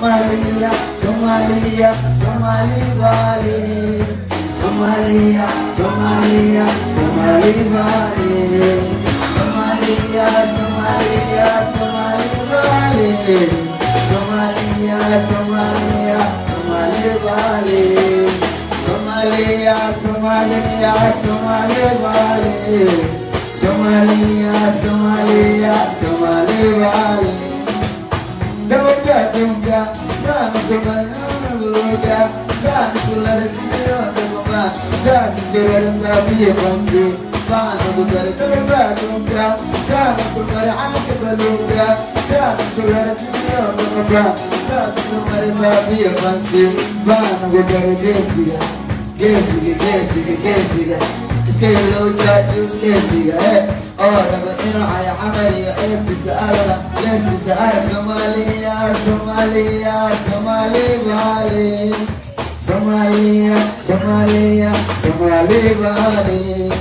Somalia, Somalia, Somali Valley. Somalia, Somalia, Somali Valley. Somalia, Somalia, Somali Valley. Somalia, Somalia, Somali Valley. Somalia, Somalia, Somali Valley. Somalia, Somalia, Somali Valley. Dunga, sana kumanaruga, sana sulara sinyo dunga, sana sulara babiye bandi, sana budare dunga, sana kumara amke balunga, sana sulara sinyo dunga, sana kumara babiye bandi, sana budare gesiga, gesiga, gesiga, gesiga. Skelo chatu skesiga, oh daba ino ay amali ebtisala, ebtisala Somalia, Somalia, Somali Valley. Somalia, Somalia, Somali Valley.